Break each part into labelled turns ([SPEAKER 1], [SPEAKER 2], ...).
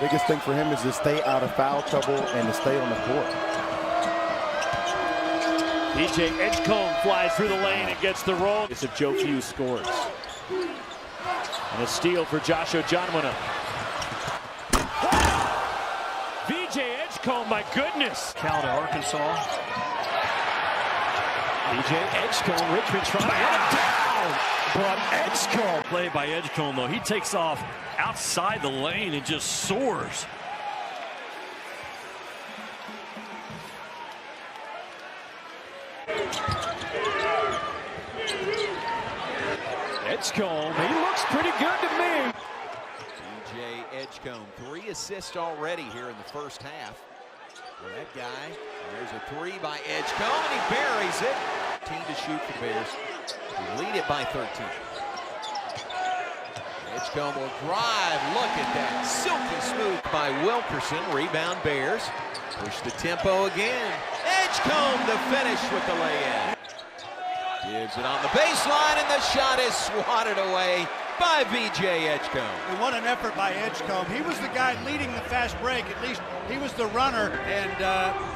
[SPEAKER 1] Biggest thing for him is to stay out of foul trouble and to stay on the court.
[SPEAKER 2] DJ Edgecombe flies through the lane and gets the roll. It's if Joe Few scores. And a steal for Josh Ojonwuna. VJ Edgecombe, my goodness.
[SPEAKER 3] Cal to Arkansas.
[SPEAKER 2] VJ Edgecombe, Richmond trying to get him down. But Edgecombe.
[SPEAKER 3] Play by Edgecombe, though. He takes off outside the lane and just soars.
[SPEAKER 2] Edgecombe, he looks pretty good to me.
[SPEAKER 4] DJ Edgecombe, 3 assists already here in the first half. Well, that guy, there's a 3 by Edgecombe, and he buries it. 15 to shoot for the Bears. They lead it by 13. Edgecombe will drive. Look at that. Silky smooth by Wilkerson. Rebound Bears. Push the tempo again. Edgecombe the finish with the lay-in. Gives it on the baseline, and the shot is swatted away by VJ Edgecombe.
[SPEAKER 5] And what an effort by Edgecombe. He was the guy leading the fast break. At least he was the runner. And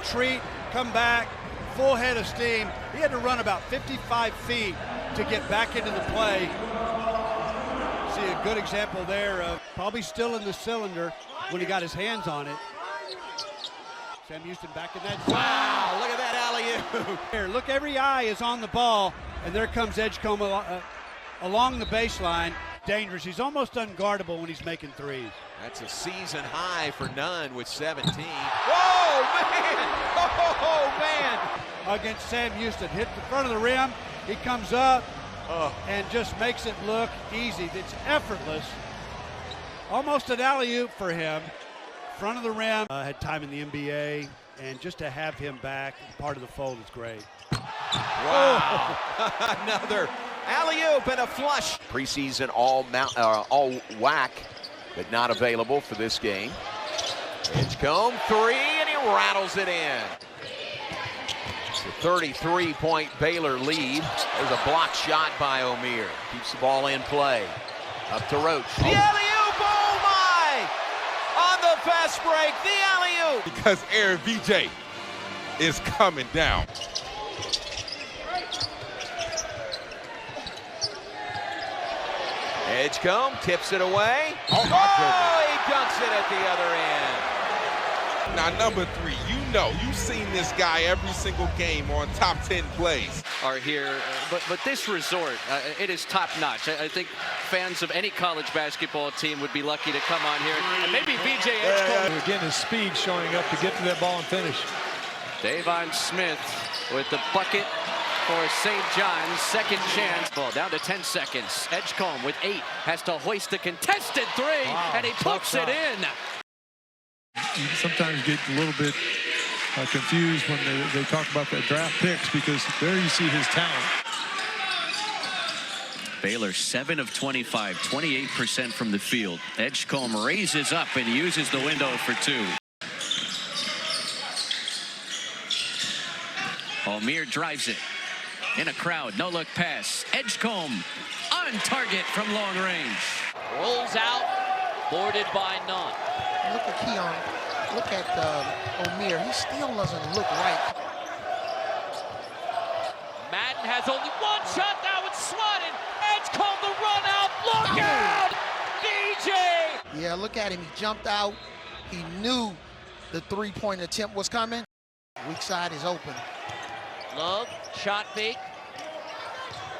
[SPEAKER 5] treat, come back, full head of steam. He had to run about 55 feet to get back into the play. See a good example there of probably still in the cylinder when he got his hands on it. Sam Houston back in that.
[SPEAKER 4] Wow, look at that alley-oop.
[SPEAKER 5] Here, look, every eye is on the ball, and there comes Edgecombe along the baseline. Dangerous. He's almost unguardable when he's making threes.
[SPEAKER 4] That's a season high for Nunn with 17. Whoa, man! Oh, man!
[SPEAKER 5] Against Sam Houston. Hit the front of the rim. He comes up and just makes it look easy. It's effortless. Almost an alley-oop for him. Front of the rim. Had time in the NBA, and just to have him back, part of the fold is great.
[SPEAKER 4] Wow. Another alley-oop and a flush. Preseason all whack, but not available for this game. Edgecombe 3, and he rattles it in. It's a 33-point Baylor lead. There's a block shot by O'Meara. Keeps the ball in play. Up to Roach. The alley-oop, oh my! On the fast break, the alley-oop.
[SPEAKER 6] Because Aaron VJ is coming down.
[SPEAKER 4] Edgecombe tips it away. Oh, he dunks it at the other end.
[SPEAKER 6] Now, number 3, you've seen this guy every single game on top 10 plays.
[SPEAKER 7] Are here, but this resort, it is top-notch. I think fans of any college basketball team would be lucky to come on here. And maybe VJ Edgecombe.
[SPEAKER 8] Again, his speed showing up to get to that ball and finish.
[SPEAKER 7] Davon Smith with the bucket for St. John's. Second chance. Ball down to 10 seconds. Edgecombe with 8 has to hoist the contested 3, and he puts it in.
[SPEAKER 8] You sometimes get a little bit confused when they talk about the draft picks, because there you see his talent.
[SPEAKER 7] Baylor 7 of 25, 28% from the field. Edgecombe raises up and uses the window for 2. O'Meara drives it in a crowd. No look pass. Edgecombe on target from long range.
[SPEAKER 9] Rolls out, boarded by Nunn.
[SPEAKER 10] Look at Keon. Look at O'Meara. He still doesn't look right.
[SPEAKER 9] Madden has only one shot. That was swatted. Edgecombe the run out. Look out! DJ!
[SPEAKER 10] Yeah, look at him. He jumped out. He knew the three-point attempt was coming. Weak side is open.
[SPEAKER 9] Love, shot fake.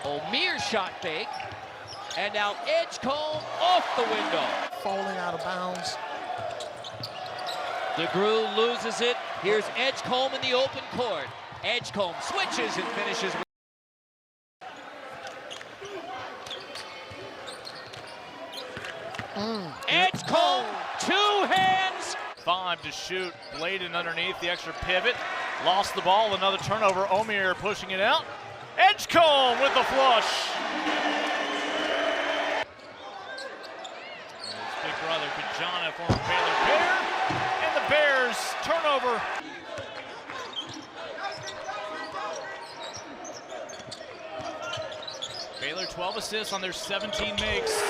[SPEAKER 9] O'Meara shot fake. And now Edgecombe off the window.
[SPEAKER 10] Falling out of bounds.
[SPEAKER 9] DeGrew loses it. Here's Edgecombe in the open court. Edgecombe switches and finishes with Edgecombe, 2 hands.
[SPEAKER 2] 5 to shoot. Bladen underneath the extra pivot. Lost the ball. Another turnover. O'Meara pushing it out. Edgecombe with the flush. His big brother, Kajana, former Baylor Bear. And the Bears turnover. Baylor 12 assists on their 17 makes.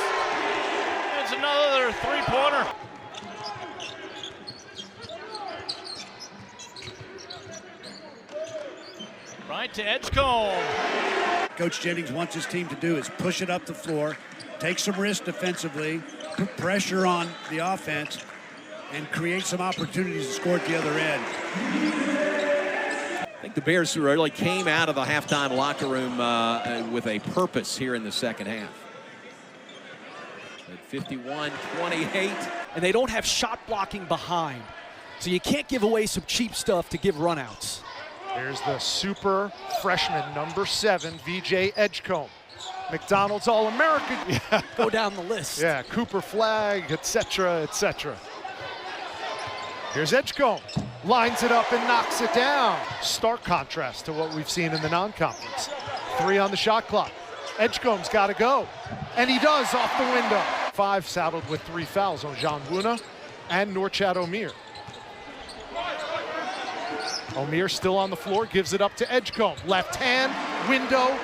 [SPEAKER 2] It's another 3-pointer. Right to Edgecombe.
[SPEAKER 5] Coach Jennings wants his team to do is push it up the floor, take some risk defensively, put pressure on the offense, and create some opportunities to score at the other end.
[SPEAKER 11] I think the Bears really came out of the halftime locker room with a purpose here in the second half. At 51-28.
[SPEAKER 12] And they don't have shot blocking behind. So you can't give away some cheap stuff to give runouts.
[SPEAKER 13] There's the super freshman, number 7, VJ Edgecombe. McDonald's All-American.
[SPEAKER 12] Yeah. Go down the list.
[SPEAKER 13] Yeah, Cooper Flag, etc., etc. Here's Edgecombe. Lines it up and knocks it down. Stark contrast to what we've seen in the non-conference. 3 on the shot clock. Edgecombe's got to go. And he does off the window. 5 saddled with 3 fouls on Jean Wuna and Norchad Omir. Omir still on the floor, gives it up to Edgecombe. Left hand, window.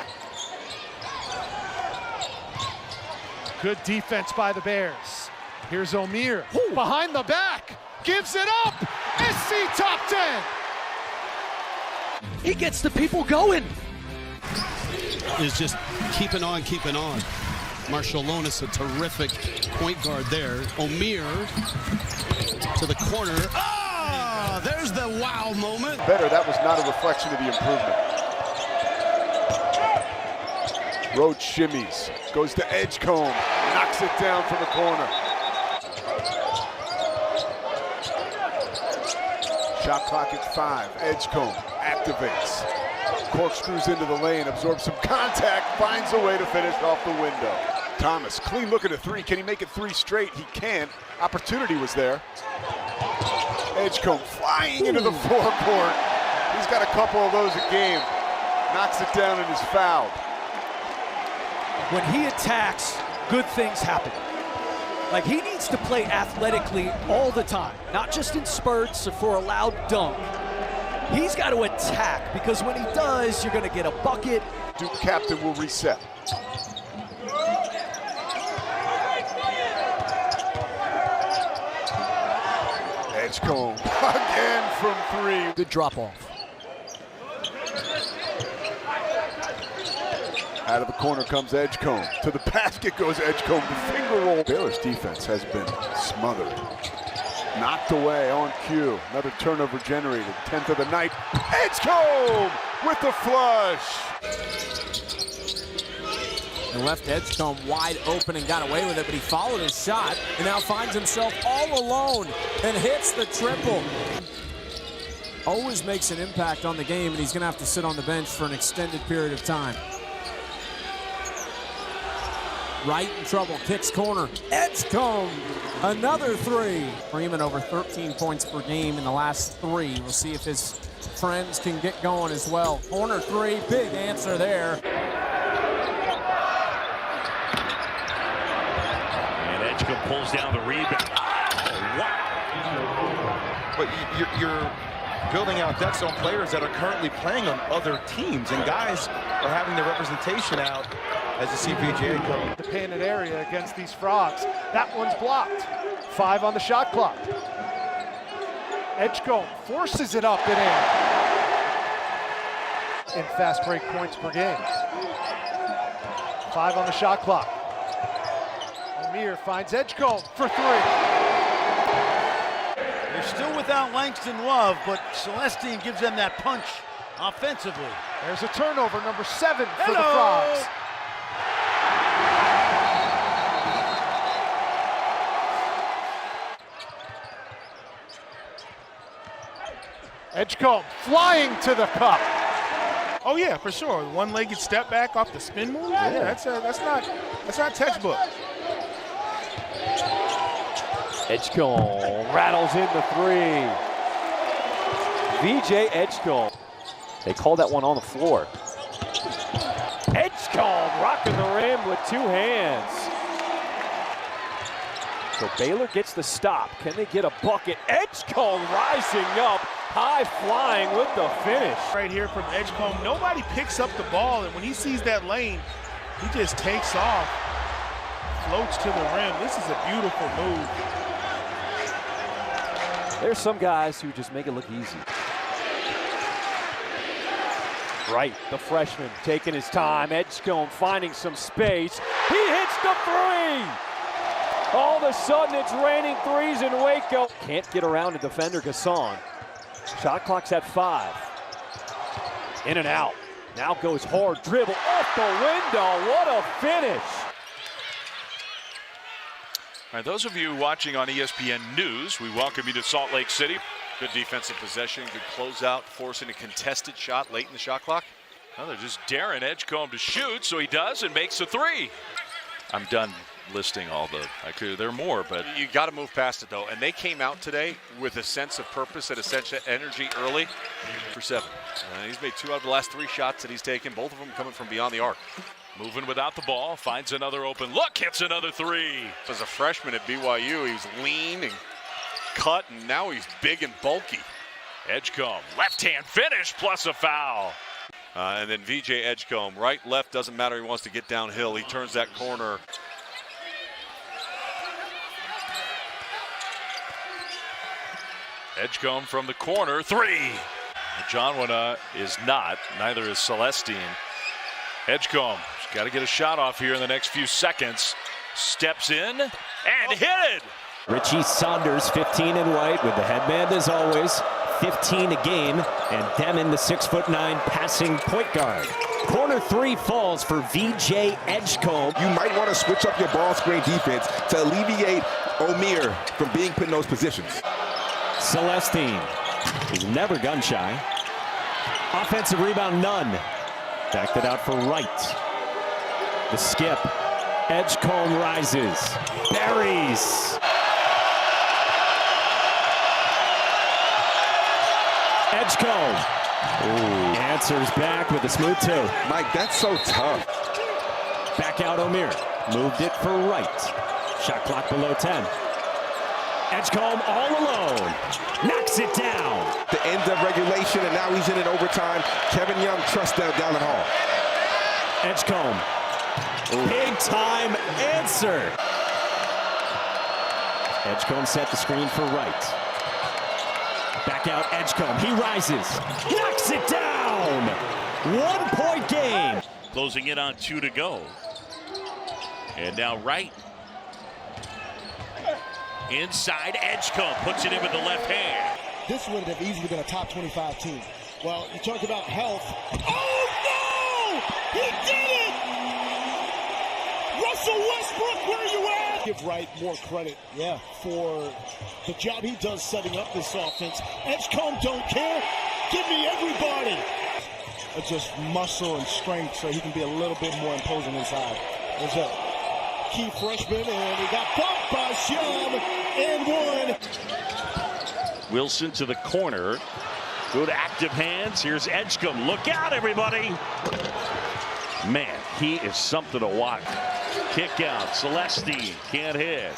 [SPEAKER 13] Good defense by the Bears. Here's Omir, behind the back, gives it up. SC top 10.
[SPEAKER 12] He gets the people going.
[SPEAKER 14] Is just keeping on, keeping on. Marshall Lonis, a terrific point guard there. Omir to the corner. Ah, there's the wow moment.
[SPEAKER 1] Better, that was not a reflection of the improvement. Road shimmies, goes to Edgecombe, knocks it down from the corner. Shot clock at 5, Edgecombe activates. Corkscrews into the lane, absorbs some contact, finds a way to finish off the window. Thomas, clean look at a 3. Can he make it 3 straight? He can. Opportunity was there. Edgecombe flying into the forecourt. He's got a couple of those a game. Knocks it down and is fouled.
[SPEAKER 12] When he attacks, good things happen. Like, he needs to play athletically all the time, not just in spurts or for a loud dunk. He's got to attack, because when he does, you're going to get a bucket.
[SPEAKER 1] Duke captain will reset. Edgecombe again from 3.
[SPEAKER 12] Good drop off.
[SPEAKER 1] Out of the corner comes Edgecombe. To the basket goes Edgecombe. The finger roll. Baylor's defense has been smothered. Knocked away on cue. Another turnover generated. 10th of the night. Edgecombe with the flush.
[SPEAKER 15] And left Edgecombe wide open and got away with it, but he followed his shot and now finds himself all alone and hits the triple. Always makes an impact on the game, and he's going to have to sit on the bench for an extended period of time. Wright in trouble, kicks corner. Edgecombe, another 3. Freeman over 13 points per game in the last 3. We'll see if his friends can get going as well. Corner 3, big answer there.
[SPEAKER 3] And Edgecombe pulls down the rebound. Oh, wow.
[SPEAKER 16] But you're building out depth on players that are currently playing on other teams, and guys are having their representation out as a CPGA coach.
[SPEAKER 13] The painted area against these Frogs. That one's blocked. 5 on the shot clock. Edgecombe forces it up and in fast break points per game. 5 on the shot clock. Omir finds Edgecombe for 3.
[SPEAKER 5] They're still without Langston Love, but Celestine gives them that punch offensively.
[SPEAKER 13] There's a turnover, number 7 for the Frogs. Edgecombe flying to the cup.
[SPEAKER 6] Oh yeah, for sure. One-legged step back off the spin move. Yeah, that's not textbook.
[SPEAKER 17] Edgecombe rattles in the 3. VJ Edgecombe. They called that one on the floor. Edgecombe rocking the rim with 2 hands. So Baylor gets the stop. Can they get a bucket? Edgecombe rising up, high flying with the finish.
[SPEAKER 6] Right here from Edgecombe, nobody picks up the ball, and when he sees that lane, he just takes off, floats to the rim. This is a beautiful move.
[SPEAKER 17] There's some guys who just make it look easy. Right, the freshman taking his time. Edgecombe finding some space. He hits the three! All of a sudden, it's raining threes in Waco. Can't get around a defender, Gasson. Shot clock's at 5. In and out. Now goes hard dribble off the window. What a finish!
[SPEAKER 18] All right, those of you watching on ESPN News, we welcome you to Salt Lake City. Good defensive possession, good closeout, forcing a contested shot late in the shot clock. Well, they're just daring Edgecombe to shoot, so he does and makes a three. I'm done listing all there are more, but
[SPEAKER 19] you got to move past it though. And they came out today with a sense of purpose and a sense of energy early for 7. He's made 2 out of the last 3 shots that he's taken, both of them coming from beyond the arc.
[SPEAKER 18] Moving without the ball, finds another open look, hits another three.
[SPEAKER 19] As a freshman at BYU, he was lean and cut, and now he's big and bulky.
[SPEAKER 18] Edgecombe, left-hand finish plus a foul.
[SPEAKER 19] And then VJ Edgecombe, right, left, doesn't matter. He wants to get downhill. He turns that corner.
[SPEAKER 18] Edgecombe from the corner, 3. Jonwana is not, neither is Celestine. Edgecombe got to get a shot off here in the next few seconds. Steps in and hit it.
[SPEAKER 20] Richie Saunders, 15 in white, with the headband as always. 15 a game, and Demon, the 6'9" passing point guard. Corner 3 falls for VJ Edgecombe.
[SPEAKER 21] You might want to switch up your ball screen defense to alleviate Omir from being put in those positions.
[SPEAKER 20] Celestine, he's never gun shy. Offensive rebound, none. Backed it out for Wright. The skip. Edgecombe rises. Buries. Edgecombe. Ooh. Answers back with a smooth 2.
[SPEAKER 21] Mike, that's so tough.
[SPEAKER 20] Back out Omir. Moved it for Wright. Shot clock below 10. Edgecombe all alone. Knocks it down.
[SPEAKER 21] The end of regulation, and now he's in it overtime. Kevin Young trusts that down the hall.
[SPEAKER 20] Edgecombe. Big time answer. Edgecombe set the screen for Wright. Back out Edgecombe. He rises. Knocks it down. 1-point game.
[SPEAKER 3] Closing in on 2 to go. And now Wright. Inside, Edgecombe puts it in with the left hand.
[SPEAKER 22] This would have easily been a top 25 team. Well, you talk about health. Oh, no! He did it! Russell Westbrook, where you at? Give Wright more credit, for the job he does setting up this offense. Edgecombe don't care. Give me everybody. Just muscle and strength so he can be a little bit more imposing inside. There's a key freshman, and he got bumped by Shum and 1.
[SPEAKER 3] Wilson to the corner. Good active hands. Here's Edgecombe. Look out, everybody. Man, he is something to watch. Kick out. Celestine can't hit.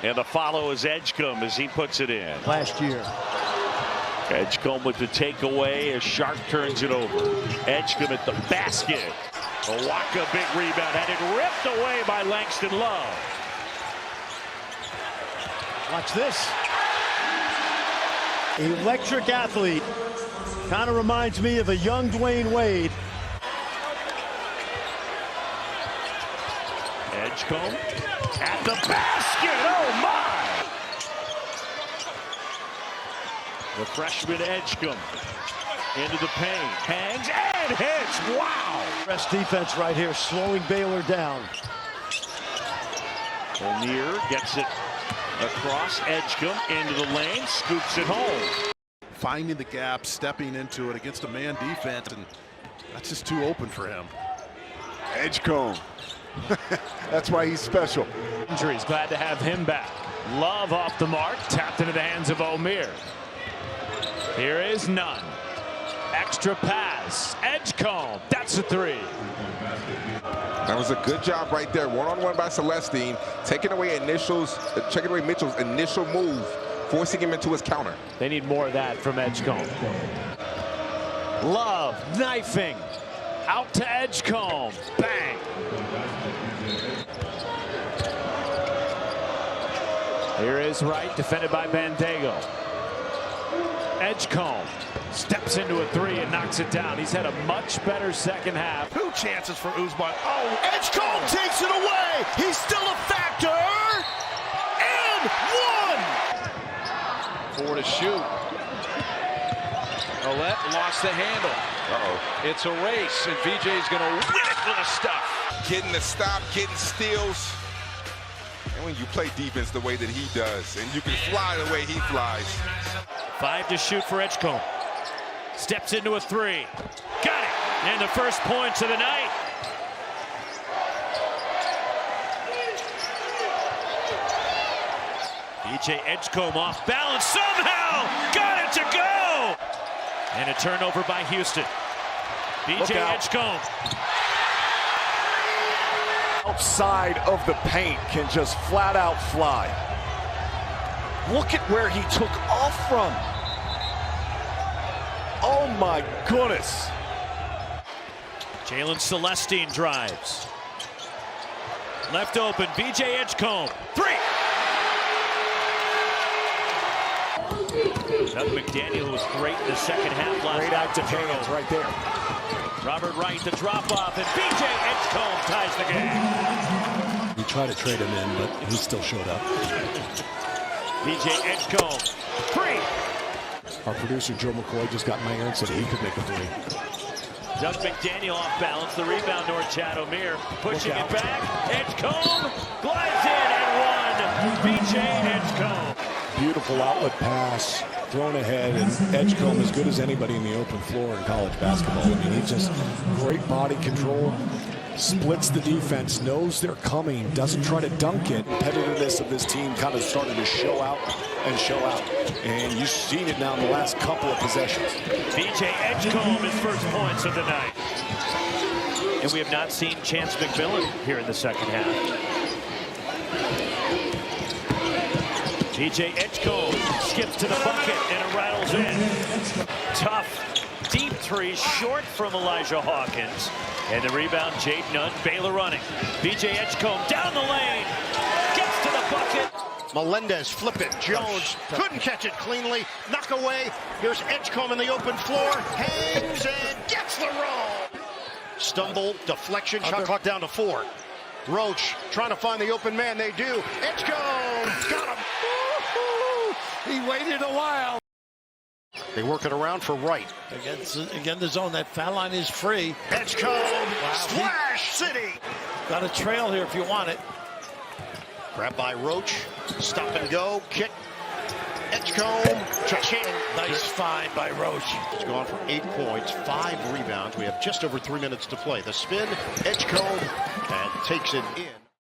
[SPEAKER 3] And the follow is Edgecombe as he puts it in.
[SPEAKER 22] Last year.
[SPEAKER 3] Edgecombe with the takeaway as Sharp turns it over. Edgecombe at the basket. Owaka, big rebound. Had it ripped away by Langston Love.
[SPEAKER 22] Watch this. Electric athlete. Kind of reminds me of a young Dwayne Wade.
[SPEAKER 3] Edgecombe at the basket. Oh, my! The freshman Edgecombe into the paint. Hangs and hits. Wow!
[SPEAKER 22] Best defense right here, slowing Baylor down.
[SPEAKER 3] O'Neal gets it across. Edgecombe into the lane. Scoops it home.
[SPEAKER 23] Finding the gap, stepping into it against a man defense, and that's just too open for him.
[SPEAKER 1] Edgecombe. That's why he's special.
[SPEAKER 17] Injuries, glad to have him back. Love off the mark, tapped into the hands of Omir. Here is none. Extra pass. Edgecombe. That's a 3.
[SPEAKER 21] That was a good job right there. One-on-one by Celestine, taking away Mitchell's initial move, forcing him into his counter.
[SPEAKER 17] They need more of that from Edgecombe. Love knifing. Out to Edgecombe. Bang. Here is Wright, defended by Bandego. Edgecombe Steps into a three and knocks it down. He's had a much better second half.
[SPEAKER 22] 2 chances for Usman. Oh, Edgecombe takes it away. He's still a factor. And 1.
[SPEAKER 4] 4 to shoot. Ouellette lost the handle. It's a race, and VJ's going to win it with a stop.
[SPEAKER 21] Getting the stop, getting steals. And when you play defense the way that he does, and you can fly the way he flies.
[SPEAKER 17] 5 to shoot for Edgecombe. Steps into a three. Got it. And the first points of the night. VJ Edgecombe off balance. Somehow got it to go. And a turnover by Houston. VJ Edgecombe.
[SPEAKER 7] Outside of the paint can just flat out fly. Look at where he took off from. Oh my goodness.
[SPEAKER 17] Jalen Celestine drives. Left open, VJ Edgecombe. 3! Doug McDaniel, who was great in the second half last night.
[SPEAKER 7] Great active hands right there.
[SPEAKER 17] Robert Wright, the drop off, and VJ Edgecombe ties the game.
[SPEAKER 14] We tried to trade him in, but he still showed up.
[SPEAKER 17] VJ Edgecombe, 3!
[SPEAKER 14] Our producer, Joe McCoy, just got my answer that he could make a 3.
[SPEAKER 17] Doug McDaniel off balance, the rebound toward Chad Omier, pushing it back. Edgecombe glides in and 1. VJ Edgecombe.
[SPEAKER 14] Beautiful outlet pass, thrown ahead, and Edgecombe as good as anybody in the open floor in college basketball. I mean, he just great body control, splits the defense, knows they're coming, doesn't try to dunk it. Competitiveness of this team kind of started to show out and show out. And you've seen it now in the last couple of possessions.
[SPEAKER 17] VJ Edgecombe, his first points of the night. And we have not seen Chance McMillan here in the second half. VJ Edgecombe skips to the bucket and it rattles in. Tough, deep three, short from Elijah Hawkins. And the rebound, Jade Nunn, Baylor running. VJ Edgecombe down the lane, gets to the bucket.
[SPEAKER 22] Melendez flip it. Jones couldn't catch it cleanly. Knock away. Here's Edgecombe in the open floor. Hangs and gets the roll. Stumble, deflection, shot clock down to 4. Roach trying to find the open man. They do. Edgecombe got him. He waited a while. They work it around for Wright.
[SPEAKER 4] Again, the zone. That foul line is free.
[SPEAKER 22] Edgecombe, Splash City.
[SPEAKER 4] Got a trail here if you want it.
[SPEAKER 22] Grabbed by Roach. Stop and go. Kick. Edgecombe. Cha-ching.
[SPEAKER 4] Nice find by Roach.
[SPEAKER 22] It's gone for 8 points, 5 rebounds. We have just over 3 minutes to play. The spin. Edgecombe and takes it in.